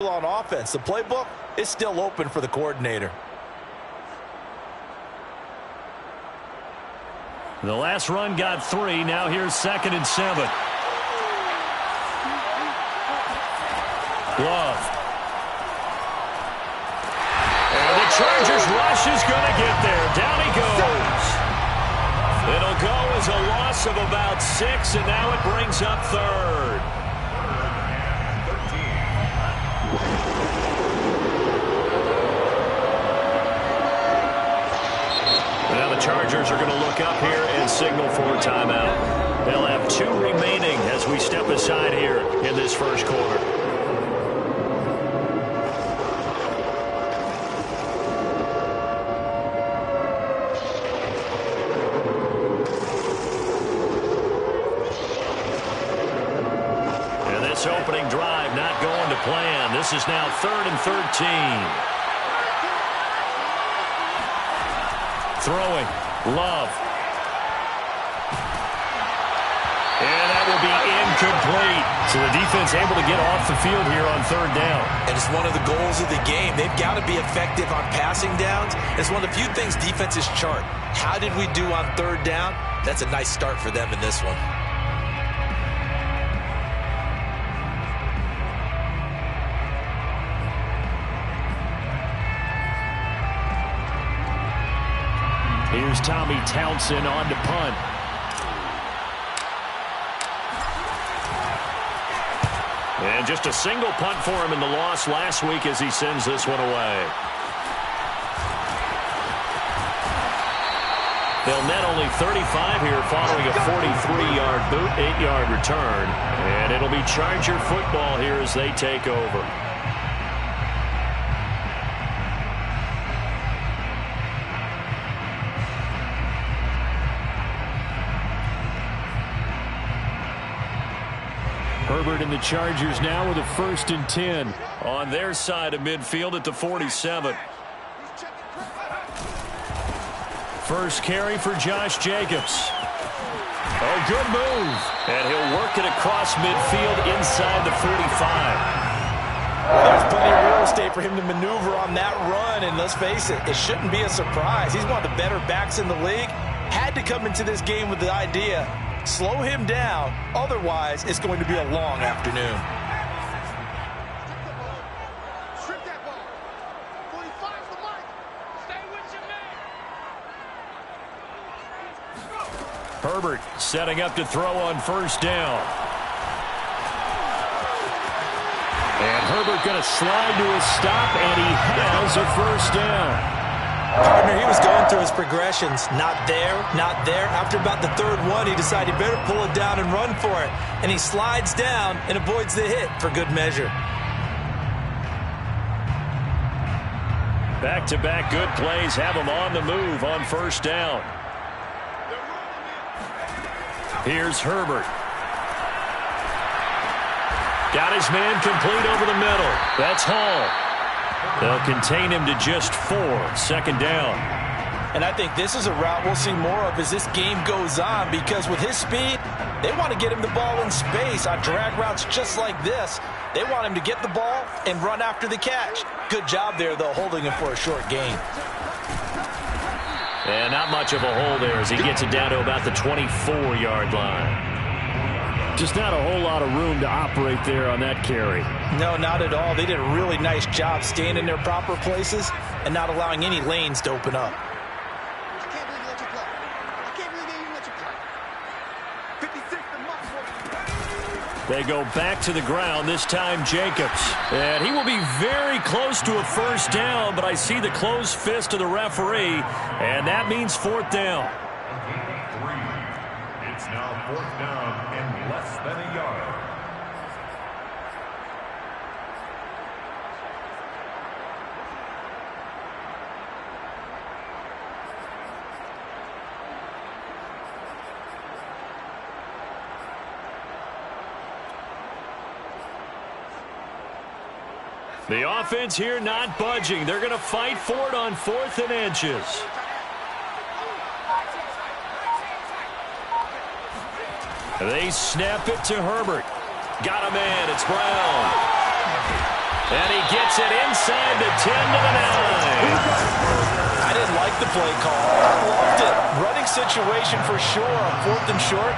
On offense, the playbook is still open for the coordinator. The last run got 3. Now here's 2nd and 7. Love. And the Chargers rush is going to get there. Down he goes. It'll go as a loss of about 6, and now it brings up 3rd. Now the Chargers are going to look up here and signal for a timeout. They'll have 2 remaining as we step aside here in this first quarter. And this opening drive not going to plan. This is now 3rd and 13. Throwing. Love. And that will be incomplete. So the defense able to get off the field here on 3rd down. And it's one of the goals of the game. They've got to be effective on passing downs. It's one of the few things defenses chart. How did we do on 3rd down? That's a nice start for them in this one. Here's Tommy Townsend on to punt. And just a single punt for him in the loss last week as he sends this one away. They'll net only 35 here following a 43-yard boot, 8-yard return. And it'll be Charger football here as they take over. Herbert and the Chargers now with a 1st and 10 on their side of midfield at the 47. First carry for Josh Jacobs. A good move. And he'll work it across midfield inside the 45. There's plenty of real estate for him to maneuver on that run, and let's face it, it shouldn't be a surprise. He's one of the better backs in the league. Had to come into this game with the idea, slow him down, otherwise it's going to be a long afternoon. Herbert setting up to throw on 1st down. And Herbert going to slide to a stop, and he has a 1st down. Partner, he was going through his progressions. Not there, not there. After about the 3rd one, he decided he better pull it down and run for it. And he slides down and avoids the hit for good measure. Back-to-back good plays have him on the move on 1st down. Here's Herbert. Got his man complete over the middle. That's Hall. They'll contain him to just 4. 2nd down. And I think this is a route we'll see more of as this game goes on, because with his speed, they want to get him the ball in space on drag routes just like this. They want him to get the ball and run after the catch. Good job there, though, holding him for a short gain. And not much of a hole there as he gets it down to about the 24-yard line. Just not a whole lot of room to operate there on that carry. No, not at all. They did a really nice job staying in their proper places and not allowing any lanes to open up. They go back to the ground, this time Jacobs. And he will be very close to a 1st down, but I see the closed fist of the referee, and that means 4th down. It's now 4th down and less than a yard. The offense here not budging. They're going to fight for it on 4th and inches. They snap it to Herbert. Got a man. It's Brown. And he gets it inside the 10 to the 9. I didn't like the play call. I loved it. Running situation for sure on 4th and short.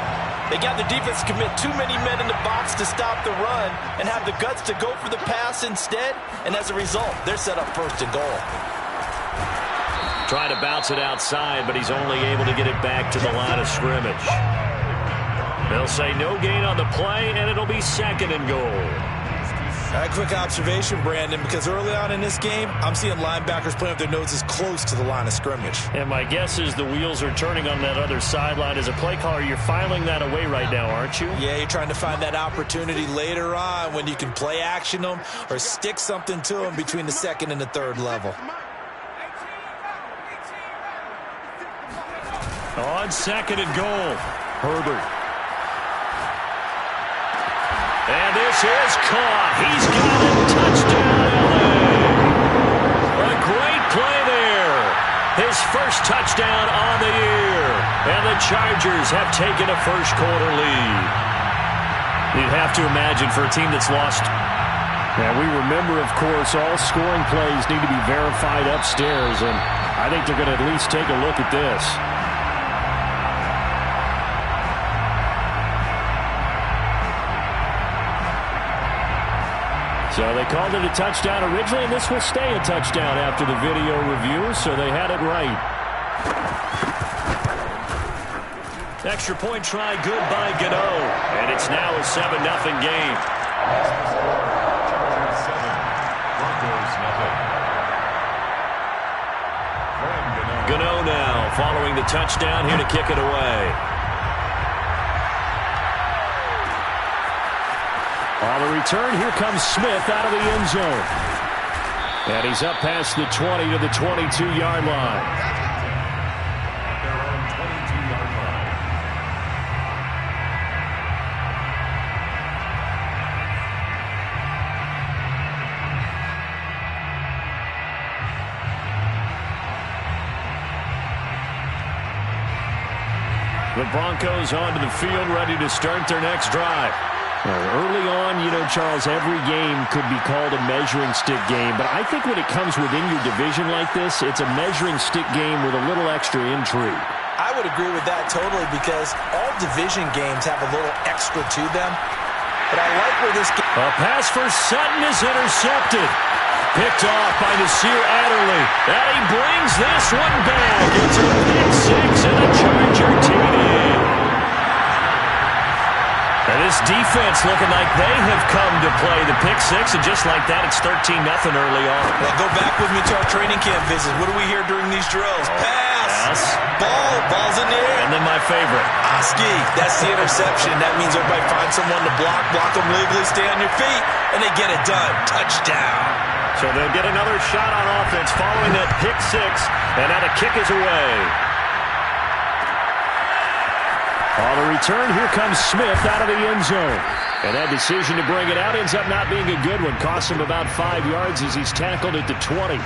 They got the defense to commit too many men in the box to stop the run and have the guts to go for the pass instead. And as a result, they're set up 1st and goal. Trying to bounce it outside, but he's only able to get it back to the line of scrimmage. They'll say no gain on the play, and it'll be 2nd and goal. A quick observation, Brandon, because early on in this game, I'm seeing linebackers playing with their noses close to the line of scrimmage. And my guess is the wheels are turning on that other sideline. As a play caller, you're filing that away right now, aren't you? Yeah, you're trying to find that opportunity later on when you can play action them or stick something to them between the 2nd and the 3rd level. On 2nd and goal, Herbert. And this is caught. He's got it. Touchdown, LA. A great play there. His first touchdown on the year. And the Chargers have taken a first-quarter lead. You'd have to imagine for a team that's lost. And we remember, of course, all scoring plays need to be verified upstairs. And I think they're going to at least take a look at this. So they called it a touchdown originally, and this will stay a touchdown after the video review, so they had it right. Extra point try good by Gano, and it's now a 7-0 game. Gano now following the touchdown here to kick it away. On the return, here comes Smith out of the end zone. And he's up past the 20 to the 22-yard line. Their own 22-yard line. The Broncos onto the field, ready to start their next drive. Early on, you know, Charles, every game could be called a measuring stick game. But I think when it comes within your division like this, it's a measuring stick game with a little extra intrigue. I would agree with that totally because all division games have a little extra to them. But I like where this game... A pass for Sutton is intercepted. Picked off by Nasir Adderley. And he brings this one back. It's a pick six and a Charger TD. And this defense looking like they have come to play the pick six, and just like that, it's 13-0 early on. Now go back with me to our training camp visit. What do we hear during these drills? Pass. Ball's in the air. And then my favorite. Oski, that's the interception. That means everybody finds someone to block them legally, stay on your feet, and they get it done. Touchdown. So they'll get another shot on offense following that pick six, and now the kick is away. On the return, here comes Smith out of the end zone. And that decision to bring it out ends up not being a good one. Costs him about 5 yards as he's tackled at the 20.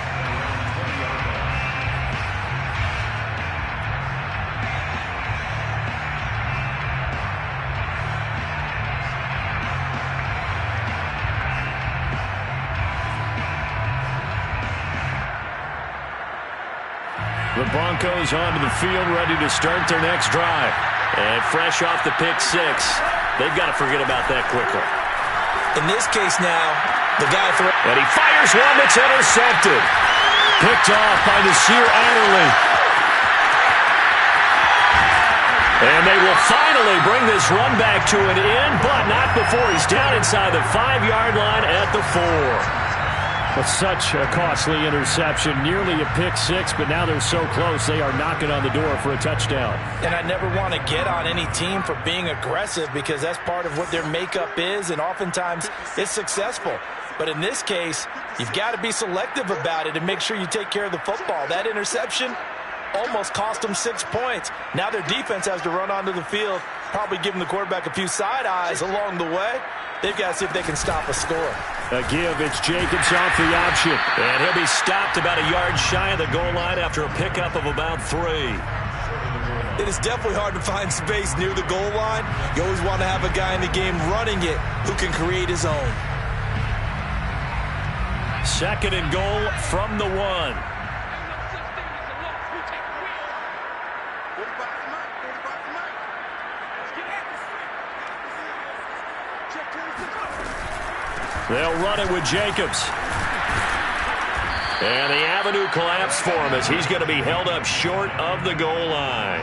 The Broncos onto the field, ready to start their next drive. And fresh off the pick six, they've got to forget about that quickly. In this case now, the guy and he fires one that's intercepted. Picked off by Nasir Adderley. And they will finally bring this run back to an end, but not before he's down inside the 5-yard line at the 4. But such a costly interception, nearly a pick six, but now they're so close they are knocking on the door for a touchdown. And I never want to get on any team for being aggressive because that's part of what their makeup is, and oftentimes it's successful. But in this case, you've got to be selective about it and make sure you take care of the football. That interception almost cost them 6 points. Now their defense has to run onto the field, probably giving the quarterback a few side eyes along the way. They've got to see if they can stop a score. A give, it's Jacobs off the option. And he'll be stopped about a yard shy of the goal line after a pickup of about 3. It is definitely hard to find space near the goal line. You always want to have a guy in the game running it who can create his own. Second and goal from the 1. They'll run it with Jacobs. And the avenue collapsed for him as he's going to be held up short of the goal line.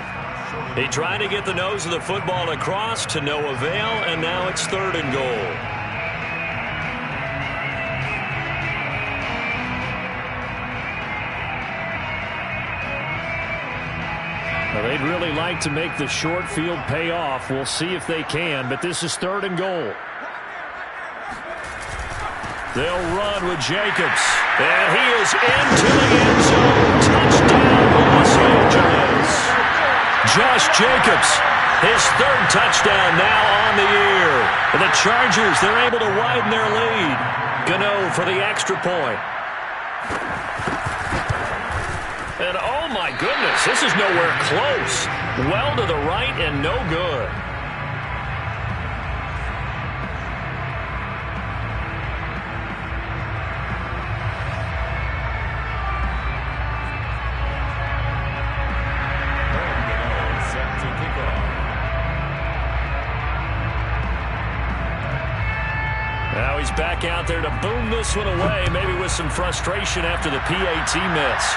He tried to get the nose of the football across to no avail, and now it's third and goal. Well, they'd really like to make the short field pay off. We'll see if they can, but this is third and goal. They'll run with Jacobs. And he is into the end zone. Touchdown, Los Angeles. Josh Jacobs, his third touchdown now on the year. And the Chargers, they're able to widen their lead. Gano for the extra point. And oh my goodness, this is nowhere close. Well to the right and no good. Now he's back out there to boom this one away, maybe with some frustration after the PAT miss.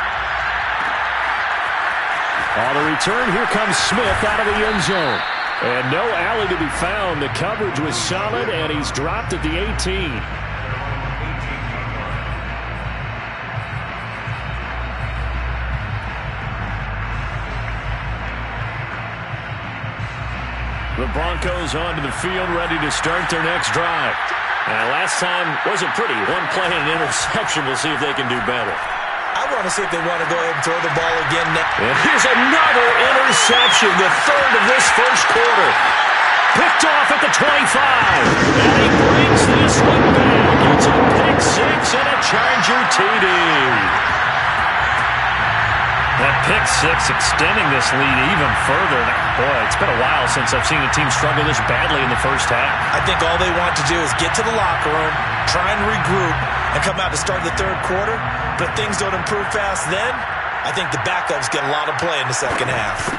On the return, here comes Smith out of the end zone. And no alley to be found. The coverage was solid, and he's dropped at the 18. The Broncos onto the field, ready to start their next drive. Last time wasn't pretty. One play and an interception. We'll see if they can do better. I want to see if they want to go ahead and throw the ball again now. And here's another interception, the third of this first quarter. Picked off at the 25. And he brings this one back. It's a pick six and a Charger TD. That pick six extending this lead even further. Boy, it's been a while since I've seen a team struggle this badly in the first half. I think all they want to do is get to the locker room, try and regroup, and come out to start the third quarter. But if things don't improve fast then, I think the backups get a lot of play in the second half.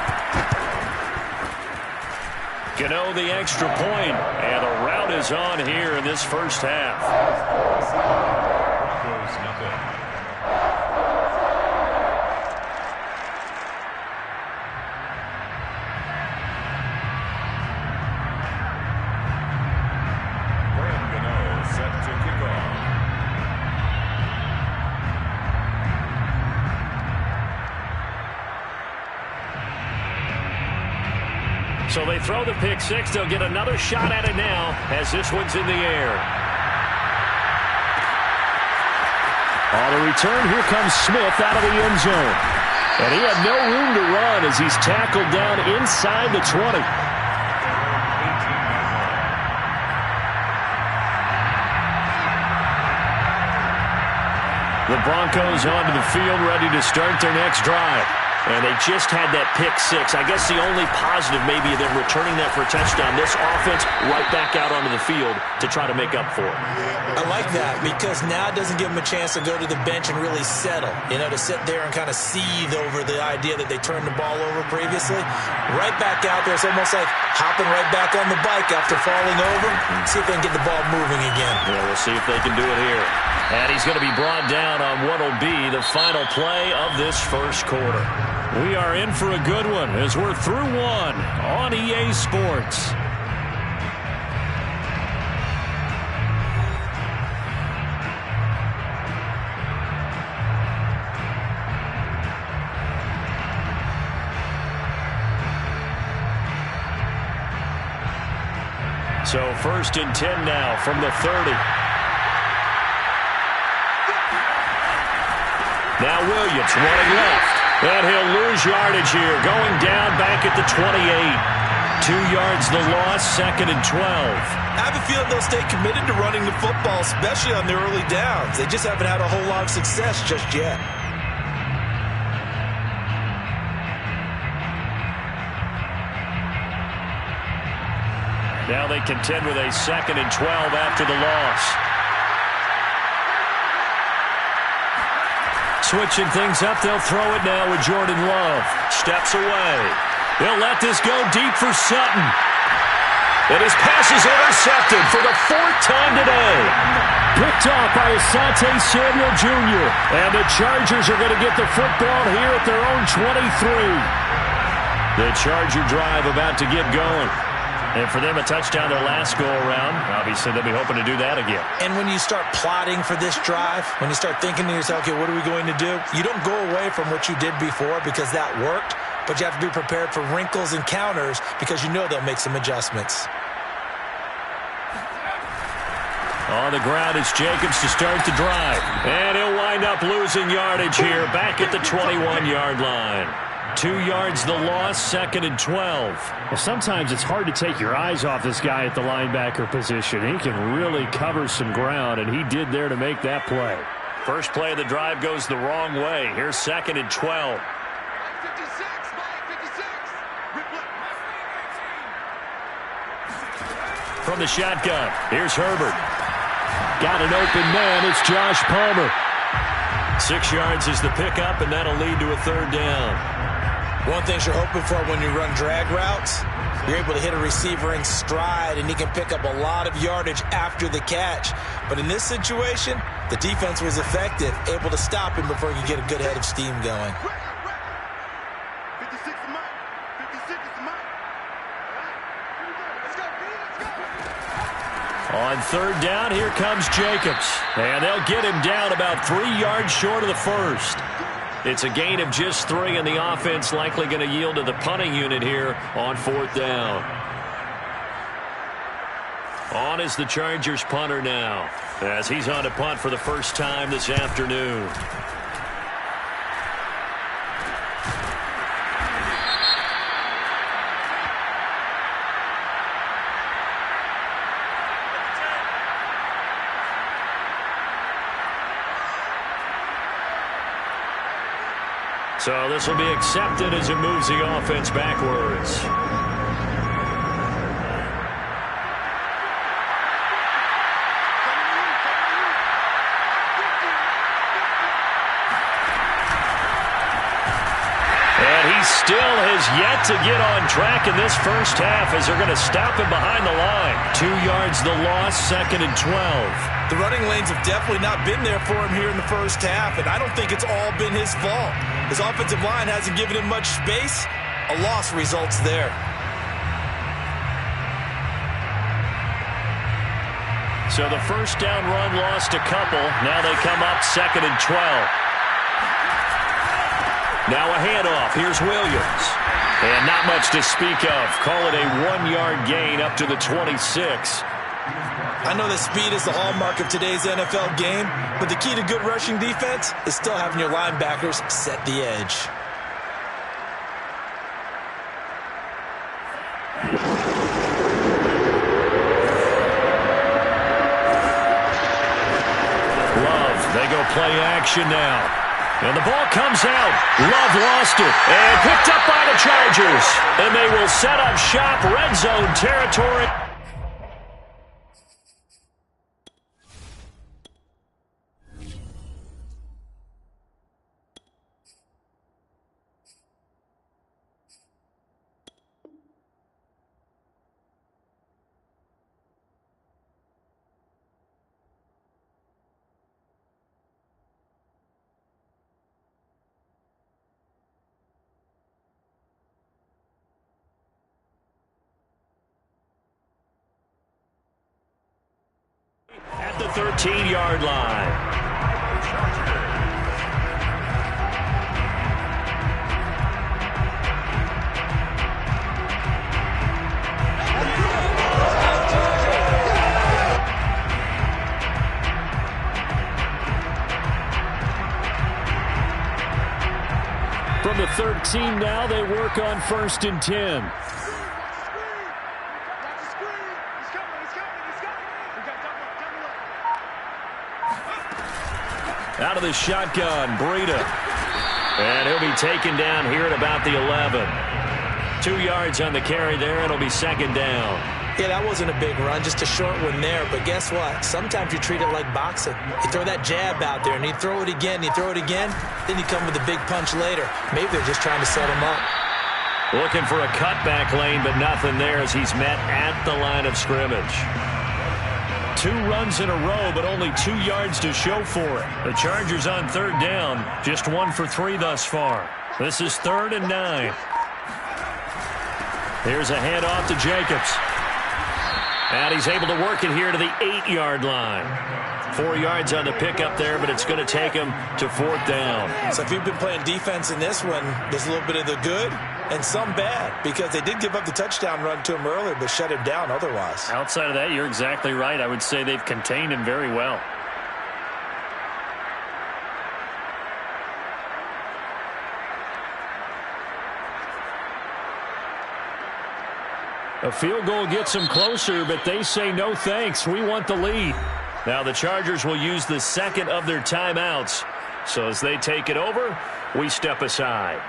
Gano the extra point, and the route is on here in this first half. Broncos nothing. Set to kick off. So they throw the pick six. They'll get another shot at it now as this one's in the air. On the return, here comes Smith out of the end zone. And he had no room to run as he's tackled down inside the 20. The Broncos onto the field, ready to start their next drive. And they just had that pick six. I guess the only positive maybe of them returning that for a touchdown. This offense right back out onto the field to try to make up for it. I like that because now it doesn't give them a chance to go to the bench and really settle. You know, to sit there and kind of seethe over the idea that they turned the ball over previously. Right back out there. It's almost like hopping right back on the bike after falling over. See if they can get the ball moving again. Yeah, we'll see if they can do it here. And he's going to be brought down on what will be the final play of this first quarter. We are in for a good one as we're through one on EA Sports. So 1st and 10 now from the 30. Now Williams running left. And he'll lose yardage here, going down back at the 28. 2 yards the loss, 2nd and 12. I have a feeling they'll stay committed to running the football, especially on their early downs. They just haven't had a whole lot of success just yet. Now they contend with a 2nd and 12 after the loss. Switching things up, they'll throw it now with Jordan Love. Steps away. They'll let this go deep for Sutton. And his pass is intercepted for the 4th time today. Picked off by Asante Samuel Jr. And the Chargers are going to get the football here at their own 23. The Charger drive about to get going. And for them, a touchdown their last go-around. Obviously, they'll be hoping to do that again. And when you start plotting for this drive, when you start thinking to yourself, okay, what are we going to do? You don't go away from what you did before because that worked, but you have to be prepared for wrinkles and counters because you know they'll make some adjustments. On the ground, it's Jacobs to start the drive. And he'll wind up losing yardage here back at the 21-yard line. 2 yards the loss, 2nd and 12. Well, sometimes it's hard to take your eyes off this guy at the linebacker position. He can really cover some ground, and he did there to make that play. First play of the drive goes the wrong way. Here's 2nd and 12. From the shotgun, here's Herbert. Got an open man, it's Josh Palmer. 6 yards is the pickup, and that'll lead to a 3rd down. One thing you're hoping for when you run drag routes, you're able to hit a receiver in stride, and he can pick up a lot of yardage after the catch. But in this situation, the defense was effective, able to stop him before he could get a good head of steam going. On 3rd down, here comes Jacobs. And they'll get him down about 3 yards short of the 1st. It's a gain of just 3, and the offense likely going to yield to the punting unit here on 4th down. On is the Chargers punter now, as he's on to punt for the first time this afternoon. So this will be accepted as it moves the offense backwards. And he still has yet to get on track in this first half as they're going to stop him behind the line. 2 yards the loss, 2nd and 12. The running lanes have definitely not been there for him here in the first half, and I don't think it's all been his fault. His offensive line hasn't given him much space. A loss results there. So the first down run lost a couple. Now they come up 2nd and 12. Now a handoff. Here's Williams. And not much to speak of. Call it a 1-yard gain up to the 26. I know that speed is the hallmark of today's NFL game, but the key to good rushing defense is still having your linebackers set the edge. Love, they go play action now. And the ball comes out. Love lost it. And picked up by the Chargers. And they will set up shop, red zone territory. At the 13-yard line. From the 13 now, they work on 1st and 10. Out of the shotgun, Breida. And he'll be taken down here at about the 11. 2 yards on the carry there, and it'll be 2nd down. Yeah, that wasn't a big run, just a short one there. But guess what? Sometimes you treat it like boxing. You throw that jab out there, and you throw it again, you throw it again, then you come with a big punch later. Maybe they're just trying to set him up. Looking for a cutback lane, but nothing there as he's met at the line of scrimmage. 2 runs in a row, but only 2 yards to show for it. The Chargers on 3rd down, just 1 for 3 thus far. This is 3rd and 9. Here's a handoff to Jacobs. And he's able to work it here to the 8-yard line. 4 yards on the pickup there, but it's going to take him to 4th down. So if you've been playing defense in this one, there's a little bit of the good and some bad, because they did give up the touchdown run to him earlier, but shut him down otherwise. Outside of that, you're exactly right. I would say they've contained him very well. A field goal gets them closer, but they say no thanks. We want the lead. Now the Chargers will use the second of their timeouts. So as they take it over, we step aside.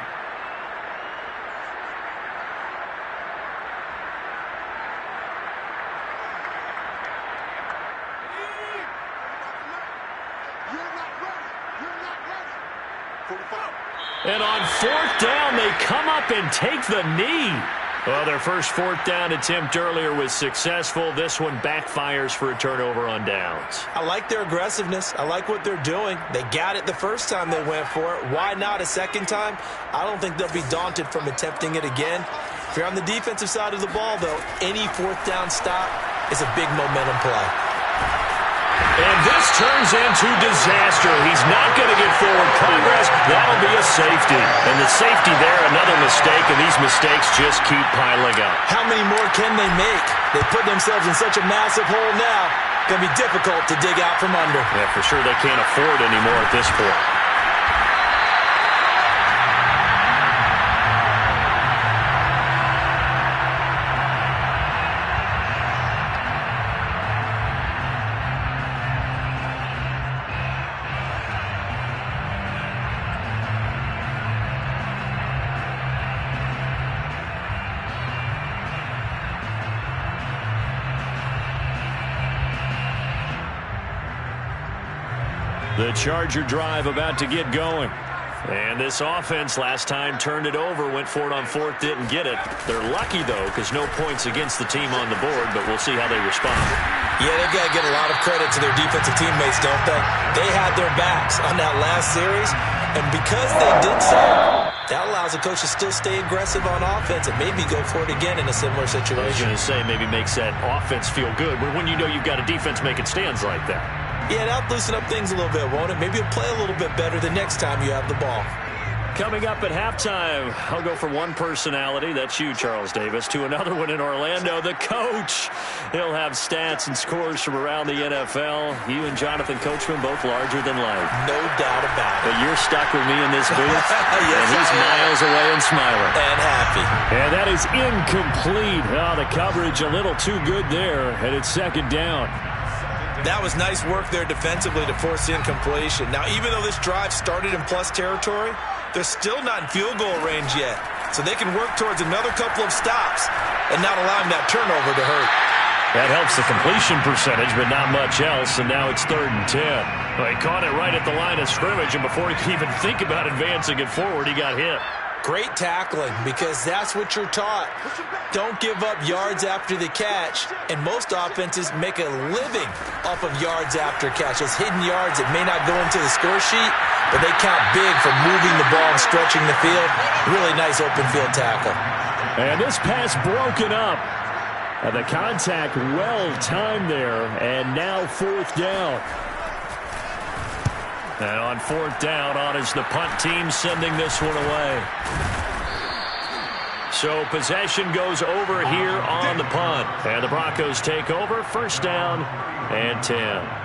And on 4th down, they come up and take the knee. Well, their first 4th down attempt earlier was successful. This one backfires for a turnover on downs. I like their aggressiveness. I like what they're doing. They got it the first time they went for it. Why not a second time? I don't think they'll be daunted from attempting it again. If you're on the defensive side of the ball, though, any 4th down stop is a big momentum play. And this turns into disaster. He's not going to get forward progress. That'll be a safety. And the safety there, another mistake, and these mistakes just keep piling up. How many more can they make? They put themselves in such a massive hole now. Going to be difficult to dig out from under. Yeah, for sure they can't afford anymore at this point. The Charger drive about to get going. And this offense last time turned it over, went for it on 4th, didn't get it. They're lucky, though, because no points against the team on the board, but we'll see how they respond. Yeah, they've got to get a lot of credit to their defensive teammates, don't they? They had their backs on that last series, and because they did so, that allows the coach to still stay aggressive on offense and maybe go for it again in a similar situation. I was going to say, maybe makes that offense feel good, but when you know you've got a defense making stands like that. Yeah, that'll loosen up things a little bit, won't it? Maybe you'll play a little bit better the next time you have the ball. Coming up at halftime, I'll go from one personality, that's you, Charles Davis, to another one in Orlando, the coach. He'll have stats and scores from around the NFL. You and Jonathan Coachman, both larger than life. No doubt about it. But you're stuck with me in this booth, yes, and he's miles away and smiling. And happy. And that is incomplete. Oh, the coverage a little too good there, and it's 2nd down. That was nice work there defensively to force the incompletion. Now, even though this drive started in plus territory, they're still not in field goal range yet. So they can work towards another couple of stops and not allowing that turnover to hurt. That helps the completion percentage, but not much else, and now it's 3rd and 10. Well, he caught it right at the line of scrimmage, and before he could even think about advancing it forward, he got hit. Great tackling, because that's what you're taught. Don't give up yards after the catch, and most offenses make a living off of yards after catch. Those hidden yards that may not go into the score sheet, but they count big for moving the ball and stretching the field. Really nice open field tackle. And this pass broken up. And the contact well timed there, and now 4th down. And on 4th down, on is the punt team sending this one away. So possession goes over here on the punt. And the Broncos take over, 1st down and 10.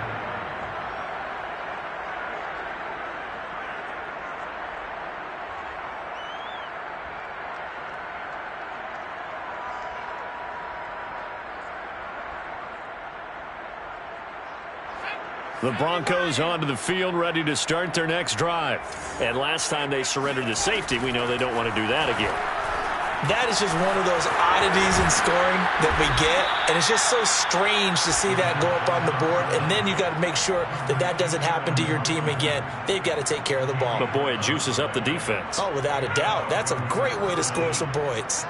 The Broncos onto the field, ready to start their next drive. And last time they surrendered to safety, we know they don't want to do that again. That is just one of those oddities in scoring that we get, and it's just so strange to see that go up on the board, and then you got to make sure that that doesn't happen to your team again. They've got to take care of the ball. But, boy, it juices up the defense. Oh, without a doubt. That's a great way to score some points.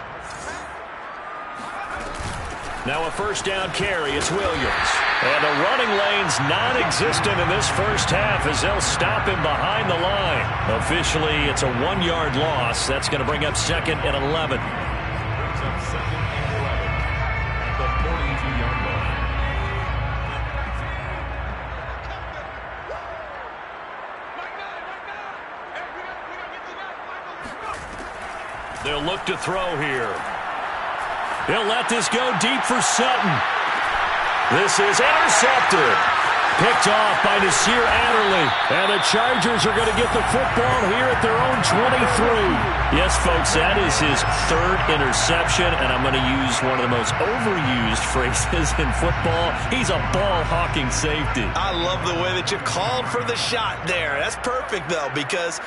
Now a first down carry. It's Williams. And the running lane's non-existent in this first half as they'll stop him behind the line. Officially, it's a 1-yard loss. That's going to bring up 2nd and 11. Brings up 2nd and 11 at the 42-yard line. They'll look to throw here. They'll let this go deep for Sutton. This is intercepted. Picked off by Nasir Adderley. And the Chargers are going to get the football here at their own 23. Yes, folks, that is his 3rd interception, and I'm going to use one of the most overused phrases in football. He's a ball-hawking safety. I love the way that you called for the shot there. That's perfect, though, because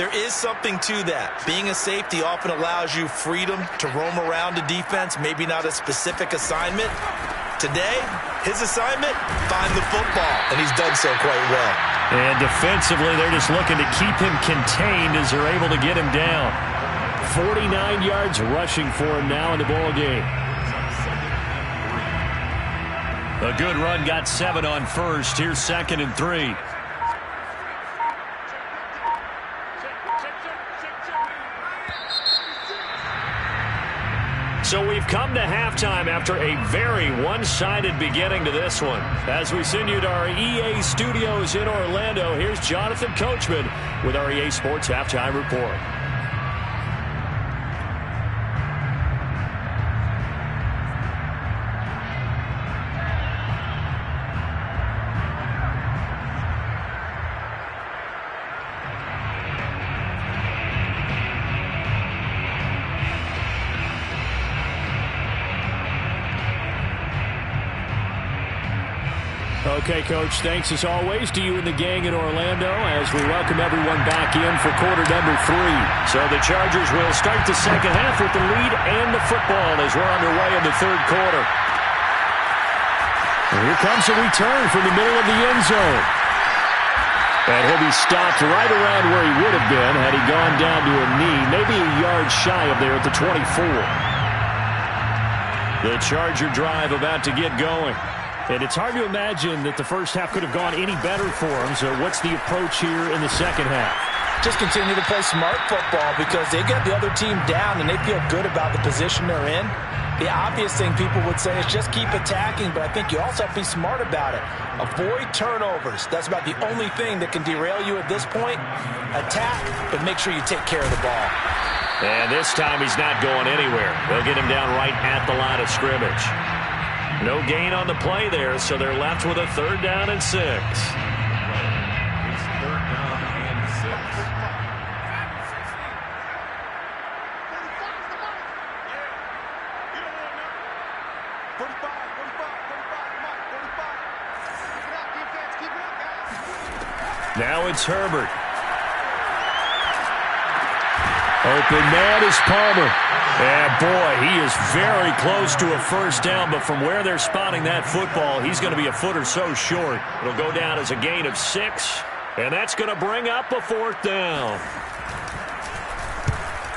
there is something to that. Being a safety often allows you freedom to roam around the defense, maybe not a specific assignment. Today, his assignment, find the football, and he's done so quite well. And defensively, they're just looking to keep him contained as they're able to get him down. 49 yards rushing for him now in the ball game. A good run got 7 on first. Here's 2nd and 3. So we've come to halftime after a very one-sided beginning to this one. As we send you to our EA studios in Orlando, here's Jonathan Coachman with our EA Sports Halftime Report. Okay, Coach, thanks as always to you and the gang in Orlando as we welcome everyone back in for quarter number 3. So the Chargers will start the second half with the lead and the football as we're underway in the 3rd quarter. And here comes a return from the middle of the end zone. And he'll be stopped right around where he would have been had he gone down to a knee, maybe a yard shy of there at the 24. The Charger drive about to get going. And it's hard to imagine that the first half could have gone any better for them. So what's the approach here in the second half? Just continue to play smart football because they get the other team down and they feel good about the position they're in. The obvious thing people would say is just keep attacking, but I think you also have to be smart about it. Avoid turnovers. That's about the only thing that can derail you at this point. Attack, but make sure you take care of the ball. And this time he's not going anywhere. They'll get him down right at the line of scrimmage. No gain on the play there, so they're left with a 3rd down and 6. It's 3rd down and 6. Now it's Herbert. Open man is Palmer. And, boy, he is very close to a first down, but from where they're spotting that football, he's going to be a foot or so short. It'll go down as a gain of 6, and that's going to bring up a 4th down.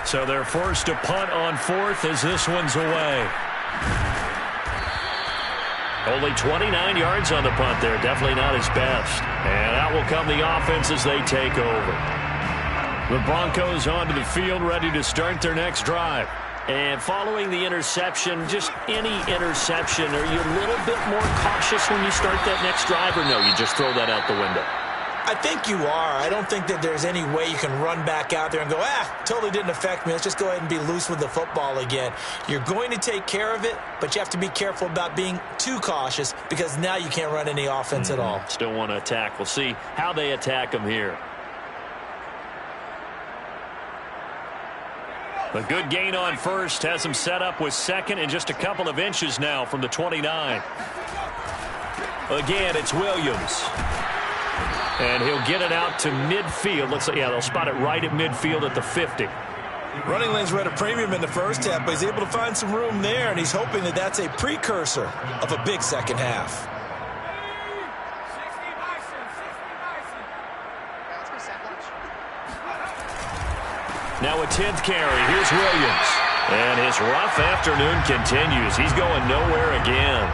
So they're forced to punt on 4th as this one's away. Only 29 yards on the punt there. Definitely not his best. And out will come the offense as they take over. The Broncos onto the field, ready to start their next drive. And following the interception, just any interception, are you a little bit more cautious when you start that next drive, or no, you just throw that out the window? I think you are. I don't think that there's any way you can run back out there and go, totally didn't affect me. Let's just go ahead and be loose with the football again. You're going to take care of it, but you have to be careful about being too cautious because now you can't run any offense at all. Still want to attack. We'll see how they attack them here. A good gain on first has him set up with 2nd and just a couple of inches now from the 29. Again, it's Williams. And he'll get it out to midfield. They'll spot it right at midfield at the 50. Running lanes were at a premium in the first half, but he's able to find some room there, and he's hoping that that's a precursor of a big second half. Now a 10th carry. Here's Williams. And his rough afternoon continues. He's going nowhere again.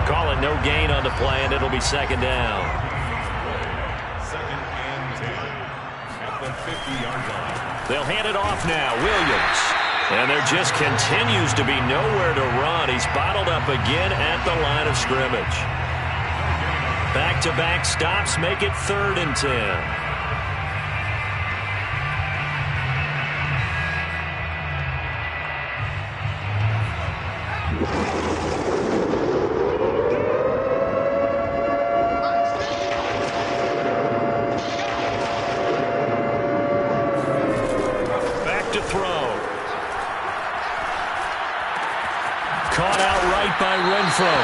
Call it no gain on the play, and it'll be second down. Second and 10 at the 50-yard line. They'll hand it off now. Williams. And there just continues to be nowhere to run. He's bottled up again at the line of scrimmage. Back-to-back stops make it 3rd and 10. Caught outright by Renfro.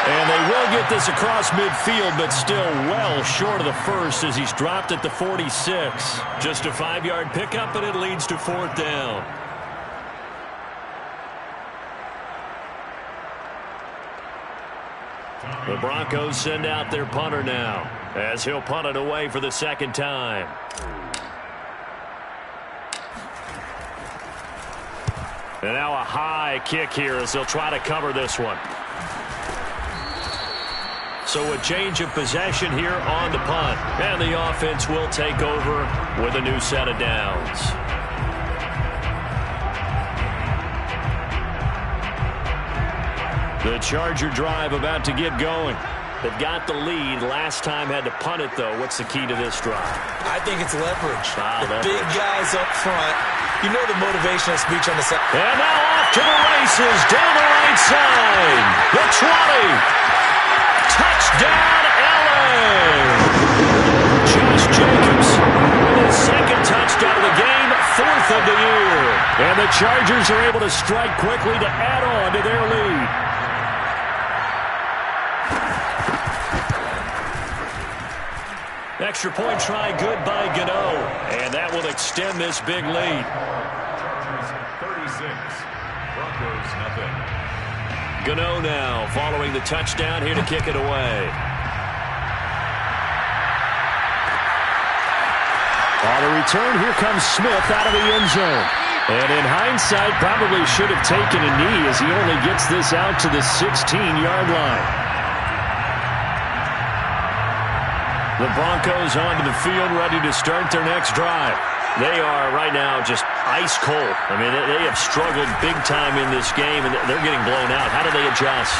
And they will get this across midfield, but still well short of the first as he's dropped at the 46. Just a 5-yard pickup, and it leads to 4th down. The Broncos send out their punter now, as he'll punt it away for the second time. And now a high kick here as they'll try to cover this one. So a change of possession here on the punt. And the offense will take over with a new set of downs. The Charger drive about to get going. They've got the lead. Last time had to punt it, though. What's the key to this drive? I think it's leverage. Leverage. Big guys up front. You know the motivational speech on the side. And now off to the races down the right side. The 20. Touchdown, LA. Josh Jacobs with his second touchdown of the game, 4th of the year. And the Chargers are able to strike quickly to add on to their lead. Extra point try good by Gano. And that will extend this big lead. 36. Broncos nothing. Gano now following the touchdown here to kick it away. On the return, here comes Smith out of the end zone. And in hindsight, probably should have taken a knee as he only gets this out to the 16-yard line. The Broncos onto the field, ready to start their next drive. They are right now just ice cold. I mean, they have struggled big time in this game, and they're getting blown out. How do they adjust?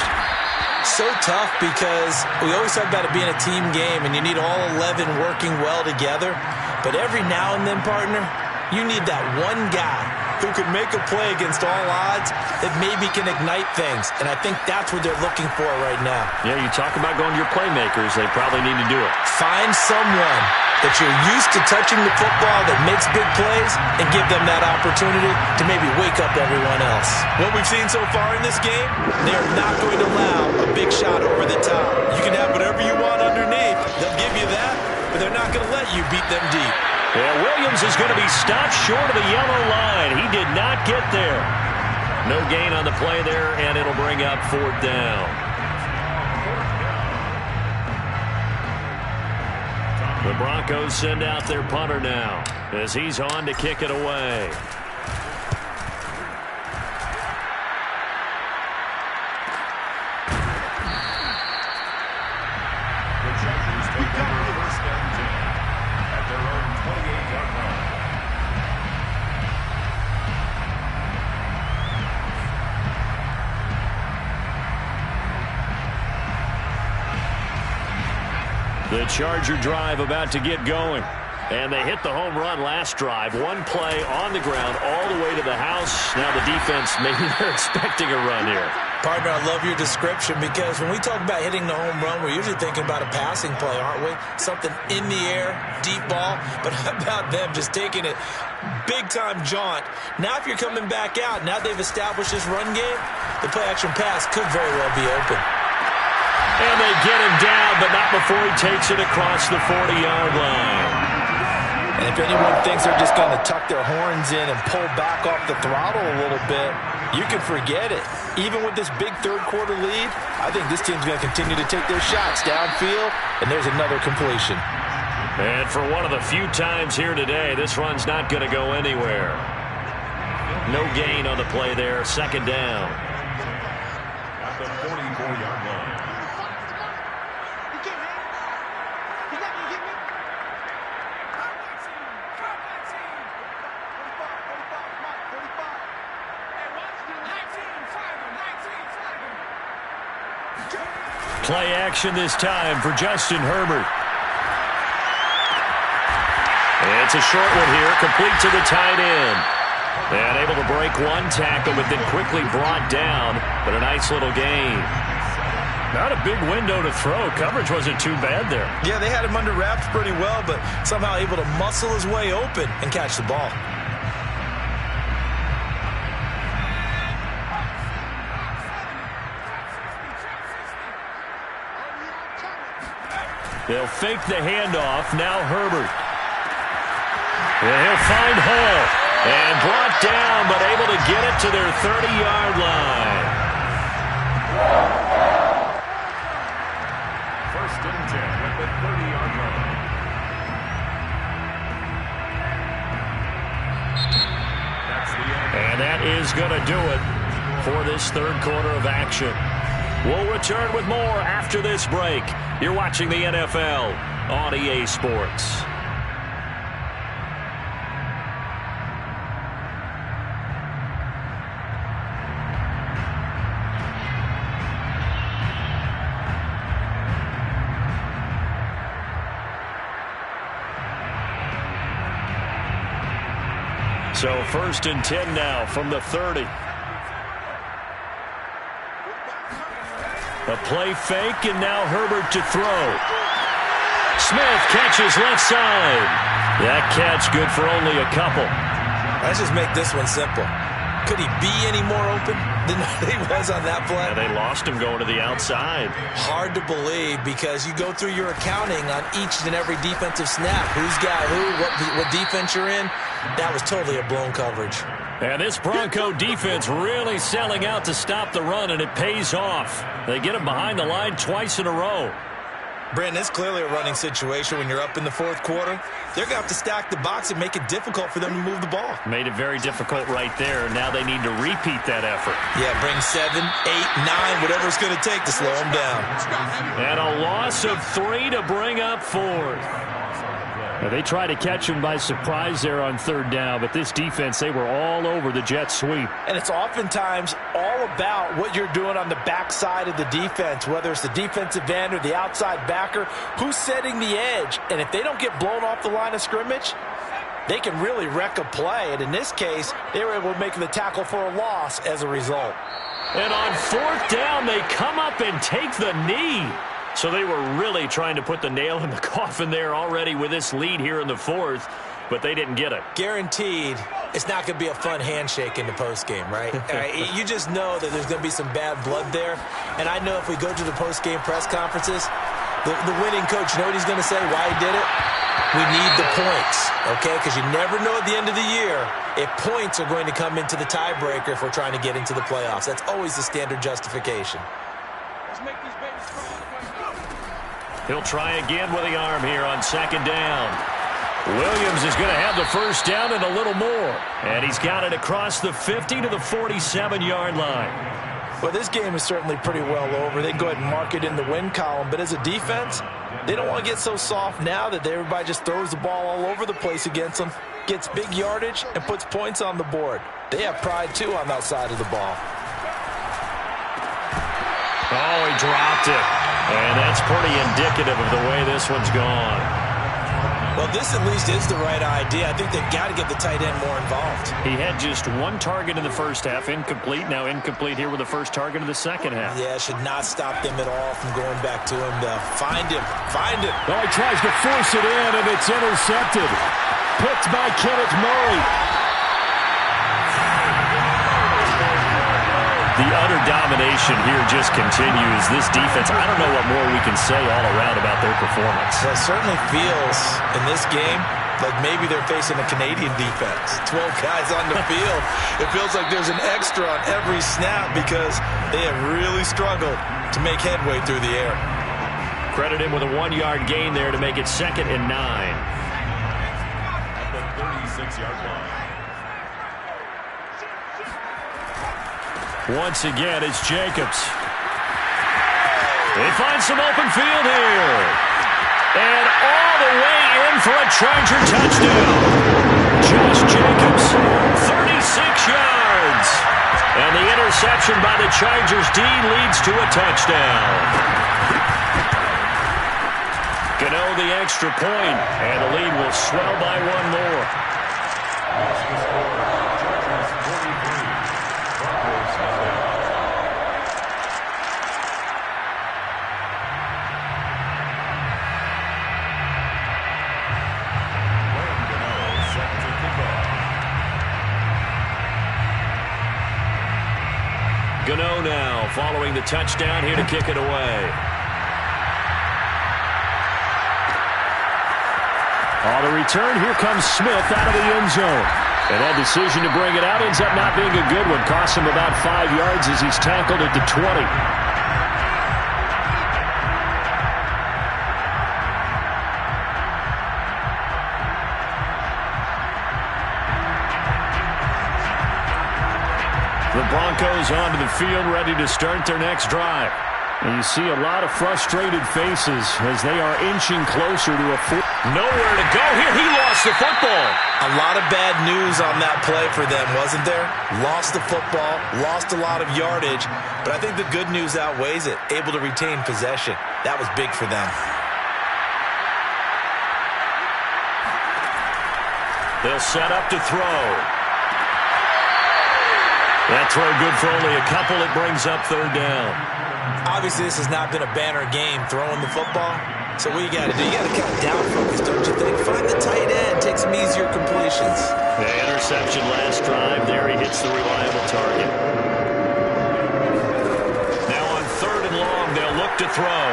So tough because we always talk about it being a team game, and you need all 11 working well together. But every now and then, partner, you need that one guy who can make a play against all odds that maybe can ignite things. And I think that's what they're looking for right now. Yeah, you talk about going to your playmakers. They probably need to do it. Find someone that you're used to touching the football that makes big plays and give them that opportunity to maybe wake up everyone else. What we've seen so far in this game, they are not going to allow a big shot over the top. You can have whatever you want underneath. They'll give you that, but they're not going to let you beat them deep. Yeah, Williams is going to be stopped short of the yellow line. He did not get there. No gain on the play there, and it'll bring up 4th down. The Broncos send out their punter now as he's on to kick it away. The Chargers take over 1st and 10 at their own 28-yard line. The Charger drive about to get going. And they hit the home run last drive. One play on the ground all the way to the house. Now the defense, maybe they're expecting a run here. Partner, I love your description because when we talk about hitting the home run, we're usually thinking about a passing play, aren't we? Something in the air, deep ball. But how about them just taking it big-time jaunt? Now if you're coming back out, now they've established this run game, the play-action pass could very well be open. And they get him down, but not before he takes it across the 40-yard line. And And if anyone thinks they're just going to tuck their horns in and pull back off the throttle a little bit, you can forget it. Even with this big third-quarter lead, I think this team's going to continue to take their shots downfield, and there's another completion. And for one of the few times here today, this run's not going to go anywhere. No gain on the play there. Second down. At the 44-yard line. Play action this time for Justin Herbert. It's a short one here, complete to the tight end. And able to break one tackle, but then quickly brought down. But a nice little gain. Not a big window to throw. Coverage wasn't too bad there. Yeah, they had him under wraps pretty well, but somehow able to muscle his way open and catch the ball. They'll fake the handoff. Now Herbert. And he'll find Hall. And brought down, but able to get it to their 30-yard line. First and 10 at the 30-yard line. That's the end. And that is going to do it for this third quarter of action. We'll return with more after this break. You're watching the NFL on EA Sports. So first and 10 now from the 30. A play fake, and now Herbert to throw. Smith catches left side. That catch good for only a couple. Let's just make this one simple. Could he be any more open than he was on that play? Yeah, they lost him going to the outside. Hard to believe because you go through your accounting on each and every defensive snap. Who's got who, what defense you're in. That was totally a blown coverage. And this Bronco defense really selling out to stop the run, and it pays off. They get him behind the line twice in a row. Brandon, it's clearly a running situation when you're up in the fourth quarter. They're going to have to stack the box and make it difficult for them to move the ball. Made it very difficult right there. Now they need to repeat that effort. Yeah, bring 7, 8, 9, whatever it's going to take to slow them down. And a loss of 3 to bring up fourth. Now, they try to catch him by surprise there on third down, but this defense, they were all over the jet sweep. And it's oftentimes all about what you're doing on the backside of the defense, whether it's the defensive end or the outside backer, who's setting the edge. And if they don't get blown off the line of scrimmage, they can really wreck a play. And in this case, they were able to make the tackle for a loss as a result. And on fourth down, they come up and take the knee. So they were really trying to put the nail in the coffin there already with this lead here in the fourth, but they didn't get it. Guaranteed, it's not going to be a fun handshake in the postgame, right? You just know that there's going to be some bad blood there. And I know if we go to the postgame press conferences, the winning coach, you know what he's going to say, why he did it? We need the points, okay? Because you never know at the end of the year if points are going to come into the tiebreaker if we're trying to get into the playoffs. That's always the standard justification. Let's make these babies strong. He'll try again with the arm here on second down. Williams is going to have the first down and a little more. And he's got it across the 50 to the 47-yard line. Well, this game is certainly pretty well over. They can go ahead and mark it in the win column. But as a defense, they don't want to get so soft now that everybody just throws the ball all over the place against them, gets big yardage, and puts points on the board. They have pride, too, on that side of the ball. Oh, he dropped it. And that's pretty indicative of the way this one's gone. Well, this at least is the right idea. I think they've got to get the tight end more involved. He had just one target in the first half, incomplete. Now incomplete here with the first target of the second half. Yeah, it should not stop them at all from going back to him to find him. Find him. Oh, he tries to force it in, and it's intercepted. Picked by Kenneth Murray. The utter domination here just continues. This defense, I don't know what more we can say all around about their performance. Well, it certainly feels in this game like maybe they're facing a Canadian defense. 12 guys on the field. It feels like there's an extra on every snap because they have really struggled to make headway through the air. Credit him with a 1-yard gain there to make it 2nd and 9. At the 36-yard line. Once again, it's Jacobs. They find some open field here. And all the way in for a Charger touchdown. Josh Jacobs, 36 yards. And the interception by the Chargers D leads to a touchdown. Gano the extra point, and the lead will swell by one more. Gano now following the touchdown here to kick it away. On the return, here comes Smith out of the end zone. And that decision to bring it out ends up not being a good one. Costs him about 5 yards as he's tackled at the 20. The Broncos onto the field, ready to start their next drive. And you see a lot of frustrated faces as they are inching closer to a foot. Nowhere to go here. He lost the football. A lot of bad news on that play for them, wasn't there? Lost the football, lost a lot of yardage, but I think the good news outweighs it. Able to retain possession. That was big for them. They'll set up to throw. That throw good for only a couple. It brings up 3rd down. Obviously, this has not been a banner game throwing the football. So what you got to do, you got to kind of down focus, don't you think? Find the tight end, take some easier completions. The interception last drive. There he hits the reliable target. Now on 3rd and long, they'll look to throw.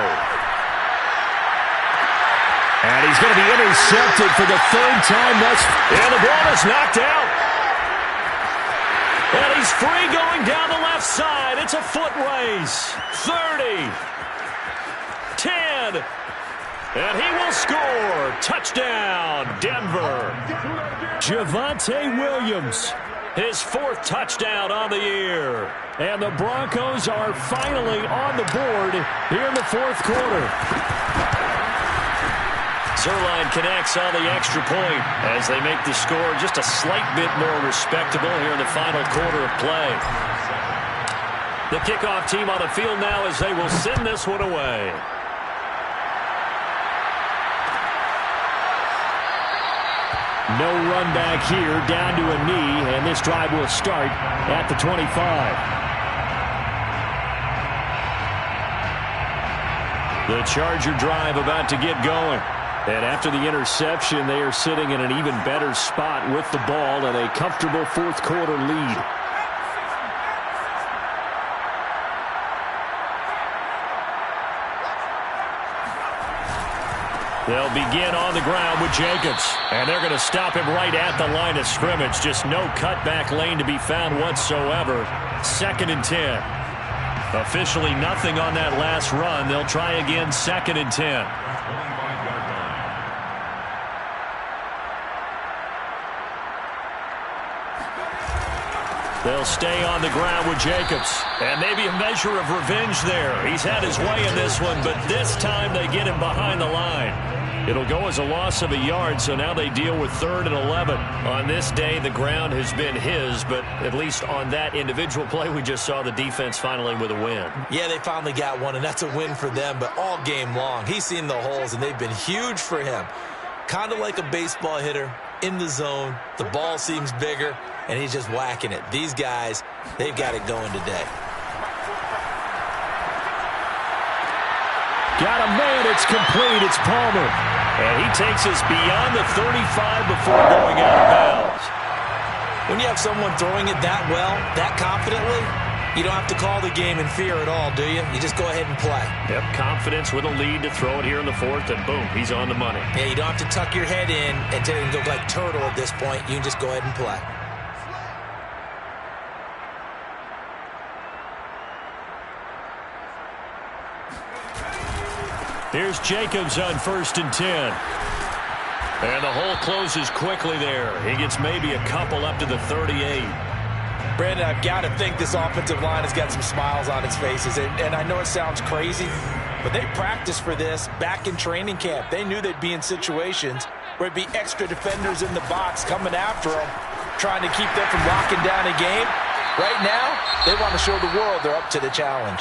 And he's going to be intercepted for the 3rd time. And the ball is knocked out. And he's free going down the left side. It's a foot race. 30. 10. And he will score. Touchdown, Denver. Javonte Williams, his 4th touchdown on the year. And the Broncos are finally on the board here in the 4th quarter. Zerline connects on the extra point as they make the score just a slight bit more respectable here in the final quarter of play. The kickoff team on the field now as they will send this one away. No run back here, down to a knee, and this drive will start at the 25. The Charger drive about to get going. And after the interception, they are sitting in an even better spot with the ball and a comfortable 4th quarter lead. They'll begin on the ground with Jacobs. And they're going to stop him right at the line of scrimmage. Just no cutback lane to be found whatsoever. 2nd and 10. Officially nothing on that last run. They'll try again 2nd and 10. They'll stay on the ground with Jacobs. And maybe a measure of revenge there. He's had his way in this one, but this time they get him behind the line. It'll go as a loss of a yard, so now they deal with 3rd and 11. On this day, the ground has been his, but at least on that individual play, we just saw the defense finally with a win. Yeah, they finally got one, and that's a win for them, but all game long, he's seen the holes, and they've been huge for him. Kind of like a baseball hitter in the zone. The ball seems bigger, and he's just whacking it. These guys, they've got it going today. Got a man, it's complete, it's Palmer. And he takes us beyond the 35 before going out of bounds. When you have someone throwing it that well, that confidently, You don't have to call the game in fear at all, do you? You just go ahead and play. Yep, confidence with a lead to throw it here in the fourth, and boom, he's on the money. Yeah, you don't have to tuck your head in and go like turtle at this point. You can just go ahead and play. Here's Jacobs on 1st and 10. And the hole closes quickly there. He gets maybe a couple up to the 38. Brandon, I've got to think this offensive line has got some smiles on its faces. And I know it sounds crazy, but they practiced for this back in training camp. They knew they'd be in situations where it'd be extra defenders in the box coming after them, trying to keep them from locking down a game. Right now, they want to show the world they're up to the challenge.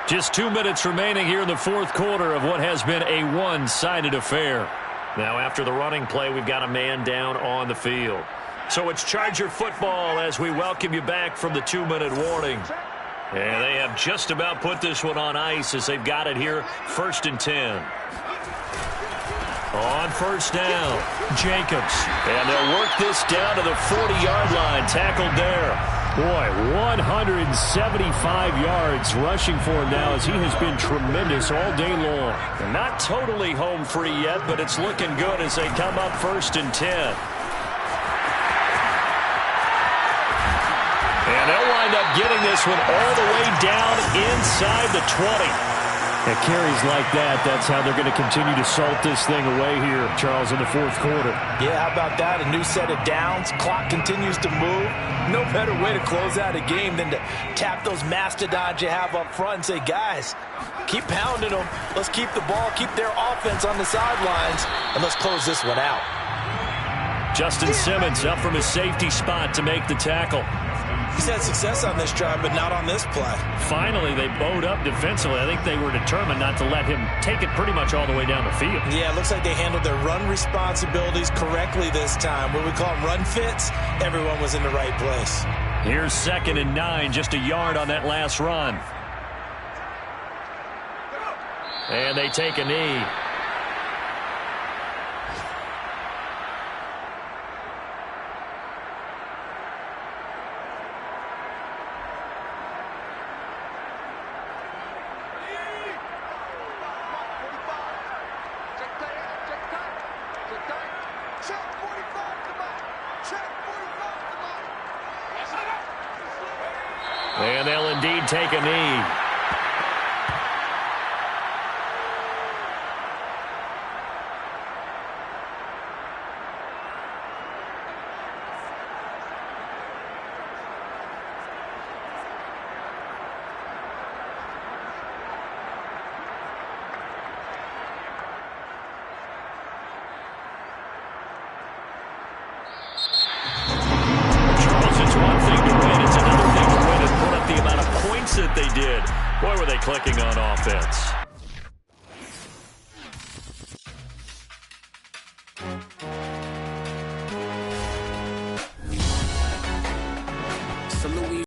Just 2 minutes remaining here in the fourth quarter of what has been a one-sided affair. Now, after the running play, we've got a man down on the field. So it's Charger football as we welcome you back from the 2-minute warning. And they have just about put this one on ice as they've got it here, 1st and 10. On 1st down, Jacobs. And they'll work this down to the 40-yard line, tackled there. Boy, 175 yards rushing for him now as he has been tremendous all day long. They're not totally home free yet, but it's looking good as they come up 1st and 10. And they'll wind up getting this one all the way down inside the 20. At carries like that, that's how they're going to continue to salt this thing away here, Charles, in the fourth quarter. Yeah, how about that? A new set of downs. Clock continues to move. No better way to close out a game than to tap those mastodons you have up front and say, guys, keep pounding them. Let's keep the ball, keep their offense on the sidelines, and let's close this one out. Justin Simmons up from his safety spot to make the tackle. He's had success on this drive, but not on this play. Finally, they bowed up defensively. I think they were determined not to let him take it pretty much all the way down the field. Yeah, it looks like they handled their run responsibilities correctly this time. What we call them run fits, everyone was in the right place. Here's 2nd and 9, just a yard on that last run. And they take a knee. And they'll indeed take a knee. That they did. Boy, were they clicking on offense.